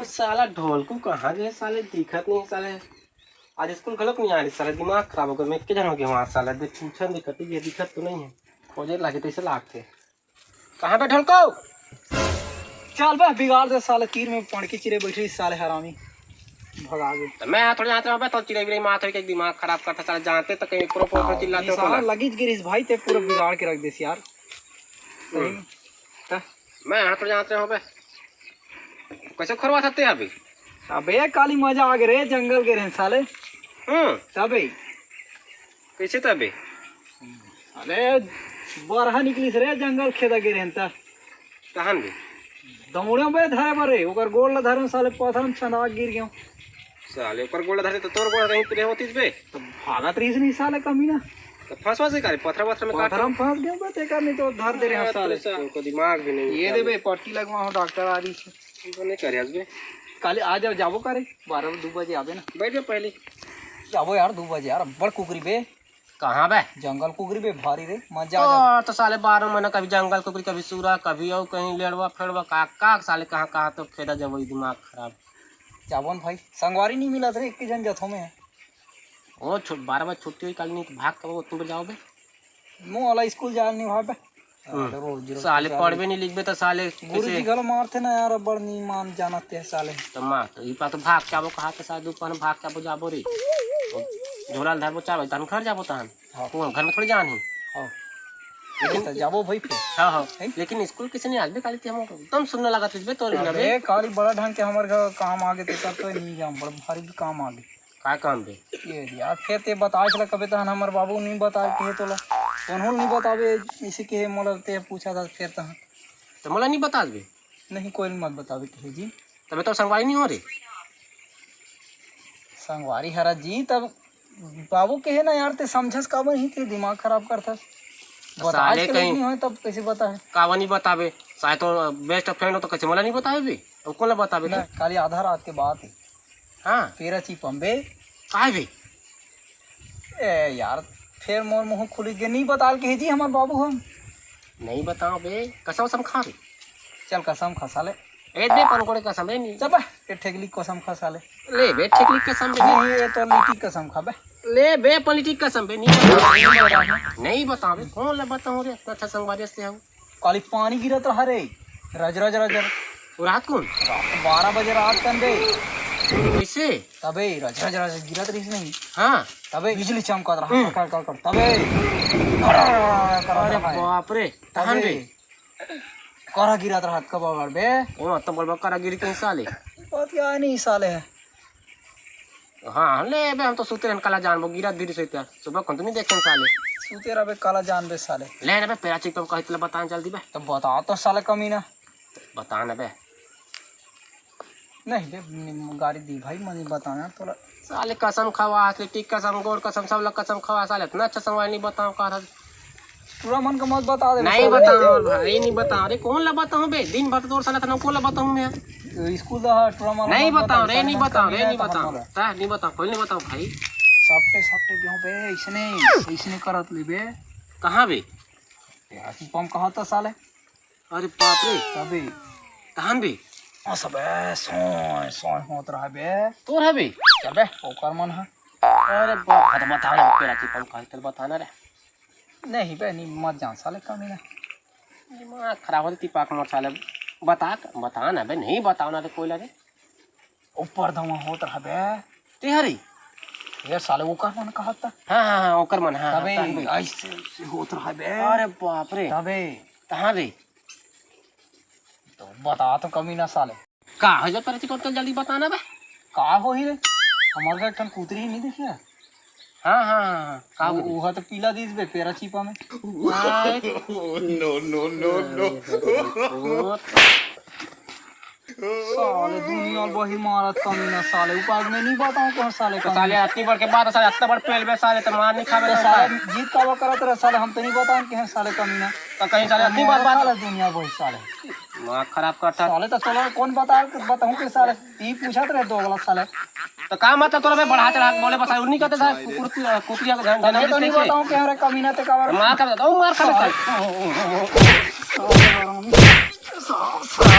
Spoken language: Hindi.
साला ढोल को कहाँ गए साले दिखत नहीं साले। आज स्कूल गलत नहीं आ रही साले दिमाग खराब हो गया। मैं क्या जानूँ कि वहाँ साला देख पूछा दिक्कत ये दिक्कत तो नहीं है खोजे लागे तो इसे लागते कहाँ पे ढोल को चल बे बिगाड़ दे साले तीर में पड़ के चिरे बैठी साले हरामी भगा गए। तो मैं थोड़ी जानते हूँ तो चिड़ै बिड़ै माथ के दिमाग खराब करता साले जानते तो कहीं प्रो प्रो चिल्लाते हो साला लगीज गिरीश भाई ते पूरा बिगाड़ के रख देस यार। मैं यहाँ थोड़ी जानते हूँ कैसे खरवा सकते हैं अभी। अबे काली मजा आ गए रे जंगल के रहे साले। तबे कैसे तबे अरे बरहा निकली रे जंगल खेदा गिरे हंता कहां बे दमोड़े में धरे बरे ओकर गोल धरे साले पत्थर में छना गिर गयो साले ओकर गोल धरे तो तोर गोल कहीं पे होतीस बे तो भागत रही नहीं साले कमीना तो फंसवा से करे पत्थर वत्थर में काट पत्थर में फंस गयो बे तेकर नहीं तो धर दे रहे साले को दिमाग भी नहीं ये दे बे पट्टी लगवा हो डॉक्टर आ रही है तो नहीं करे बे काले आ जाओ जाबो करे 12-2 बजे आबे ना बैठ जा पहले जाबो यार 2 बजे यार बड़ कुकरी बे कहाँ बे जंगल कुकरी बे भारी रे मजा आ जा तो साले 12 महीना कभी जंगल कुकरी कभी सूरा कभी और कहीं लेड़वा फेड़वा का साले कहाँ तो खेदा जब वही दिमाग खराब जाबोन भाई संगवारी नहीं मिला रे एक जन जथो में ओ 12 बजे छुट्टी हुई कल नहीं तो भाग कब तुम जाओ बे मो वाला स्कूल जा नहीं भाई बे साले पढ़वे नहीं लिखबे तो साले गुरुजी गलो मारते ना यार बड़ नहीं मान जानते हैं साले तो मार तो ई पा तो भाग के आबो कहा के साथ दुकान भाग के आबो जाबो रे झोला धरबो चाबो तन घर जाबो तहन हां घर में थोड़ी जान ही हां लेकिन तो जाबो भाई फिर हां लेकिन स्कूल किसे नहीं आबे काली हम एकदम सुनने लगा तुझे तोर बिना बे काली बड़ा ढंग के हमर काम आगे ते तब तो नहीं जाम बड़ भारी काम आगे का काम बे ये यार फिर ते बताए चला कबे तहन हमर बाबू नहीं बताए के तोला उन्होंने नहीं बतावे इसी के मोला ते पूछा था फिर तहन तो मोला नहीं बता दे नहीं कोई मत बतावे के जी तबे तो संगवारी नहीं हो रे संगवारी हरा जी तब बाबू के है ना यार ते समझस का नहीं थे दिमाग खराब करता साले कहीं नहीं हो तब कैसे बताए कावा नहीं बतावे शायद तो बेस्ट फ्रेंड हो तो कैसे मोला नहीं बतावे बे अब कौन बतावे ना खाली आधा रात के बाद हां तेरा चिपम्बे काय बे ए यार फिर मोर मुंह खुली के नहीं बता के जी हमार बाबू हम नहीं बताओ बे कसम सम खा रे चल कसम खसा ले ए दे पर कोड़े कसम रे नहीं चल ये ठेगली कसम खसा ले बे ठेगली कसम बे नहीं ये तो लीटी कसम खा बे ले बे पॉलिटिक कसम बे नहीं बताओ बे कौन ले बताऊं रे अच्छा संगवारी से हम काली पानी गिरत रहा रे रज रज रज रात कौन 12 बजे रात कन बे कैसे तबे रज रज रज गिरत रही नहीं हां तबे बिजली चमकत रहा कर तबे अरे बाप रे तहन बे करा गिरत रहा कब बे ओ तो बोलबा करा गिर के साले बात या नहीं साले है हां ले बे हम तो सुते रहन काला जानबो गिरा धीरे से सुबह कौन तो नहीं देखें साले सुते रहे काला जान बे साले ले ना बे पेरा चिक तो कहत बता जल्दी बे तो बता तो साले कमीना बता ना बे नहीं बे गाड़ी दी भाई मुझे बताना थोड़ा साले कसम खवा टिक कसम गोर कसम सब लोग कसम खवा साले इतना अच्छा संगवारी नहीं बताओ का पूरा मन का मत बता दे नहीं बताओ भाई नहीं बताओ रे कौन ला बताऊं बे दिन भर तो साला था कौन ला बताऊं मैं स्कूल दा पूरा मन नहीं बताओ रे नहीं बताओ रे नहीं बताओ ता नहीं बताओ कोई नहीं बताओ भाई सपटे क्यों बे इसने करत ले बे कहां बे यार पम कहा था साले अरे बाप रे तबे कहां बे सब सोय होत रहा बे तोर है बे क्या बे ओकर मन है अरे बाप तो बता ना पेरा चिक पम कहत बताना रे नहीं बे नहीं मत जान साले कमीना दिमाग खराब होती पाक मोर साले बता ना बे नहीं बताओ ना रे कोई ला रे ऊपर दवा होत रहा बे ते हरी ये साले ओकर मन कहा था हां ओकर मन हां तबे ऐसे होत रहा बे अरे बाप रे तबे कहां बे तो बता तो कमीना साले का है पेरा चिक तो जल्दी बताना बे का हो ही रे हमार का ठन कुतरी नहीं देखिया हां का वो तो पीला दीस बे पेरा चिपा में नो साले दुनिया वही मारत कमीना साले उपाग में नहीं बताऊं कौन साले का साले अत्ती बढ़ के बाद साले अत्ता बढ़ पेल बे साले तो मार नहीं खावे साले जीत का करत रहे साले हम तो नहीं बताऊं कि साले कमीना तो कहीं साले अत्ती बात साले दुनिया वही साले मार खराब करता साले तो चलो कौन बताऊं कि साले ई पूछत रहे दो गलत साले तो का मत तोरा में बढ़ा चढ़ा बोले बस उन्हीं कहते था कुतिया का ध्यान मैं तो नहीं बताऊं कि हमारे कमीना ते का मार कर दो मार कर साला